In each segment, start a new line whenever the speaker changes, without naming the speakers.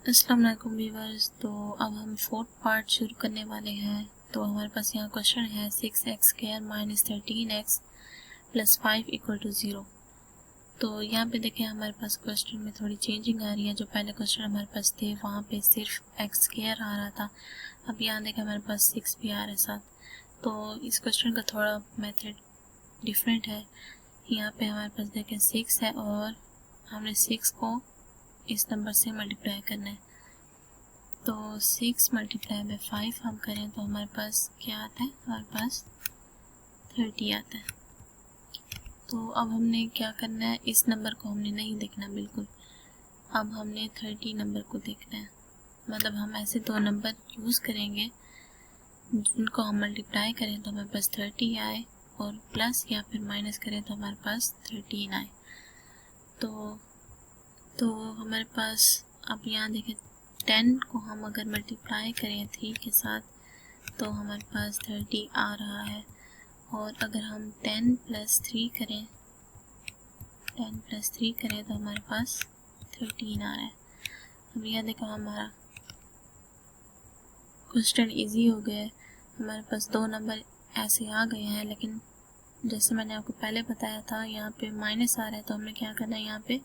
अस्सलाम वालेकुम व्यूअर्स। तो अब हम फोर्थ पार्ट शुरू करने वाले हैं। तो हमारे पास यहाँ क्वेश्चन है 6x² minus 13x plus 5 equal to 0। तो यहाँ पे देखें हमारे पास क्वेश्चन में थोड़ी चेंजिंग आ रही है। जो पहले क्वेश्चन हमारे पास थे वहाँ पे सिर्फ x² आ रहा था, अब यहाँ देखें हमारे पास 6 भी आ रहा है साथ। तो इस क्वेश्चन का थोड़ा मेथड डिफरेंट है। यहाँ पे हमारे पास देखें 6 है और हमने 6 को इस नंबर से मल्टीप्लाई करना है। तो 6 मल्टीप्लाई बाय 5 हम करें तो हमारे पास क्या आता है, हमारे पास 30 आता है। तो अब हमने क्या करना है, इस नंबर को हमने नहीं देखना बिल्कुल, अब हमने 30 नंबर को देखना है। मतलब हम ऐसे दो नंबर यूज़ करेंगे जिनको हम मल्टीप्लाई करें तो हमारे पास 30 आए और प्लस या फिर माइनस करें तो हमारे पास 13 आए। तो हमारे पास अब यहाँ देखें 10 को हम अगर मल्टीप्लाई करें 3 के साथ तो हमारे पास 30 आ रहा है। और अगर हम 10 प्लस 3 करें तो हमारे पास 13 आ रहा है। अब यह देखो हमारा क्वेश्चन इजी हो गया है। हमारे पास दो नंबर ऐसे आ गए हैं, लेकिन जैसे मैंने आपको पहले बताया था यहाँ पे माइनस आ रहा है तो हमने क्या करना है,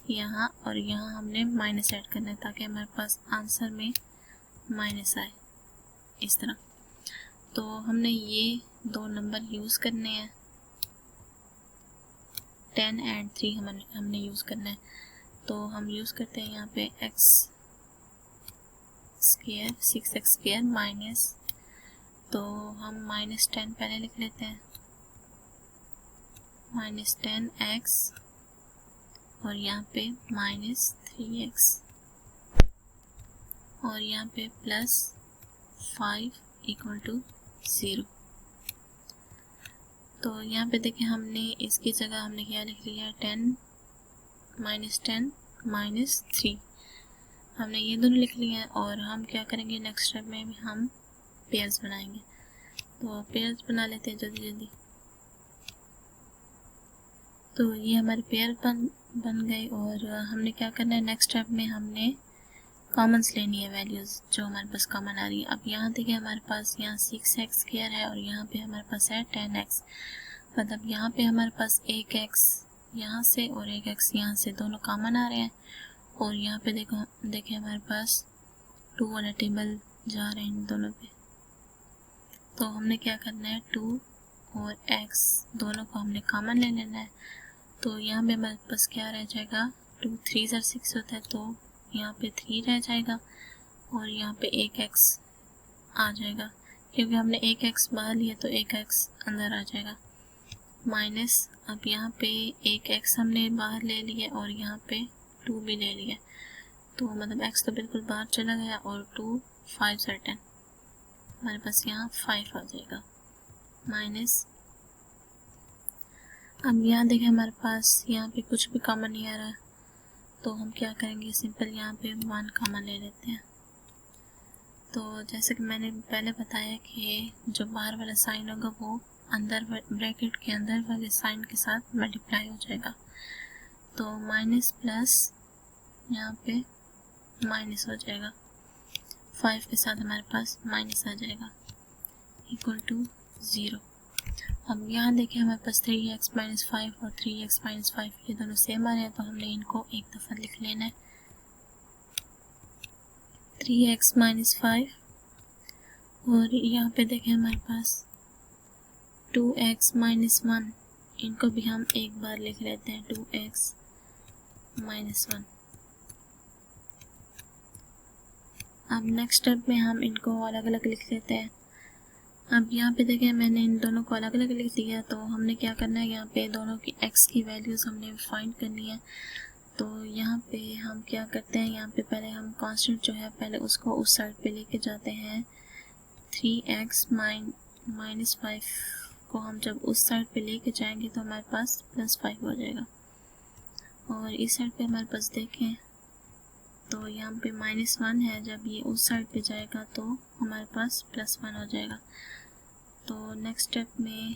यहाँ और यहाँ हमने माइनस ऐड करना है ताकि हमारे पास आंसर में माइनस आए इस तरह। तो हमने ये दो नंबर यूज़ करने हैं, 10 एंड 3 हमने यूज़ करना है। तो हम यूज़ करते हैं यहाँ पे x² 6x² माइनस, तो हम -10 पहले लिख लेते हैं, -10x और यहाँ पे -3x और यहाँ पे प्लस 5 इक्वल टू 0। तो यहाँ पे देखें हमने इसकी जगह हमने क्या लिख लिया, 10 -3 हमने ये दोनों लिख लिए हैं। और हम क्या करेंगे, नेक्स्ट स्टेप में हम पेयर्स बनाएंगे। तो पेयर्स बना लेते हैं जल्दी जल्दी। तो ये हमारे पेयर बन गए और हमने क्या करना है, नेक्स्ट स्टेप में हमने कॉमन्स लेनी है, वैल्यूज़ जो हमारे पास कॉमन आ रही है। अब यहाँ देखिए हमारे पास यहाँ 6x² है और यहाँ पे हमारे पास है 10x। मतलब यहाँ पे हमारे पास एक x यहाँ से और एक x यहाँ से दोनों कॉमन आ रहे हैं। और यहाँ पे देखिए हमारे पास 2 वाला टेबल जा रहे हैं इन दोनों पे। तो हमने क्या करना है, 2 और x दोनों को हमने कॉमन ले लेना है। तो यहाँ पे हमारे पास क्या रह जाएगा, 2 3 6 होता है तो यहाँ पे 3 रह जाएगा और यहाँ पे एक x आ जाएगा, क्योंकि हमने एक x बाहर लिया तो एक x अंदर आ जाएगा। माइनस, अब यहाँ पे एक x हमने बाहर ले लिया और यहाँ पे 2 भी ले लिया, तो मतलब x तो बिल्कुल बाहर चला गया और 2 5 10 हमारे पास यहाँ 5 आ जाएगा माइनस। अब यहाँ देखें हमारे पास यहाँ पे कुछ भी कॉमन नहीं आ रहा, तो हम क्या करेंगे, सिंपल यहाँ पे 1 कॉमन ले लेते हैं। तो जैसे कि मैंने पहले बताया कि जो बाहर वाला साइन होगा वो अंदर ब्रैकेट के अंदर वाले साइन के साथ मल्टीप्लाई हो जाएगा। तो माइनस प्लस यहाँ पे माइनस हो जाएगा, 5 के साथ हमारे पास माइनस आ जाएगा इक्वल टू 0। अब यहाँ देखिए हमारे पास 3x - 5 और 3x - 5 ये दोनों सेम आ रहे हैं, तो हमने इनको एक दफ़ा लिख लेना है। 3x - 5 और यहाँ पे देखें हमारे पास 2x - 1, इनको भी हम एक बार लिख लेते हैं, 2x - 1। अब नेक्स्ट स्टेप में हम इनको अलग अलग लिख लेते हैं। अब यहाँ पे देखें मैंने इन दोनों को अलग अलग लिख दिया, तो हमने क्या करना है, यहाँ पे दोनों की x की वैल्यूज़ हमने फाइंड करनी है। तो यहाँ पे हम क्या करते हैं, यहाँ पे पहले हम कांस्टेंट जो है पहले उसको उस साइड पे लेके जाते हैं। 3x - 5 को हम जब उस साइड पे लेके जाएंगे तो हमारे पास +5 हो जाएगा। और इस साइड पे हमारे पास देखें तो यहाँ पे -1 है, जब ये उस साइड पे जाएगा तो हमारे पास +1 हो जाएगा। तो नेक्स्ट स्टेप में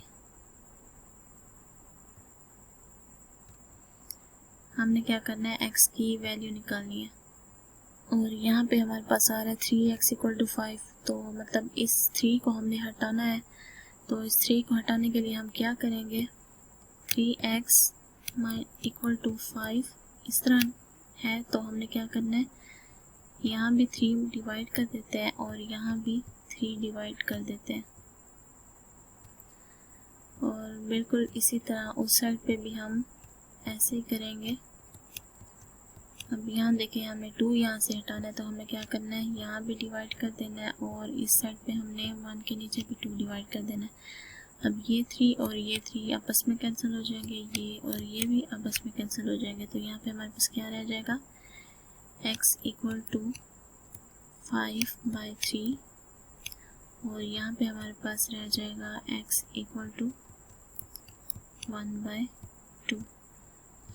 हमने क्या करना है, x की वैल्यू निकालनी है और यहाँ पे हमारे पास आ रहा है 3x = 5। तो मतलब इस 3 को हमने हटाना है। तो इस 3 को हटाने के लिए हम क्या करेंगे, 3x = 5 इस तरह है। तो हमने क्या करना है, यहाँ भी 3 डिवाइड कर देते हैं और यहाँ भी 3 डिवाइड कर देते हैं। और बिल्कुल इसी तरह उस साइड पे भी हम ऐसे ही करेंगे। अब यहाँ देखें, हमें 2 यहाँ से हटाना है। तो हमें क्या करना है, यहाँ भी डिवाइड कर देना है और इस साइड पे हमने 1 के नीचे भी 2 डिवाइड कर देना है। अब ये 3 और ये 3 आपस में कैंसिल हो जाएंगे, ये और ये भी आपस में कैंसिल हो जाएंगे। तो यहाँ पे हमारे पास क्या रह जाएगा, x = 5/3 और यहाँ पे हमारे पास रह जाएगा x = 1/2।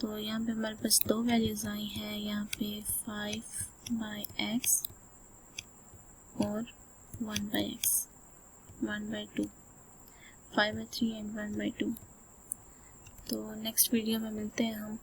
तो यहाँ पे हमारे पास 2 वैल्यूज़ आई हैं, यहाँ पे 5/x और 1/x, 1/2, 5/3 एंड 1/2। तो नेक्स्ट वीडियो में मिलते हैं हम।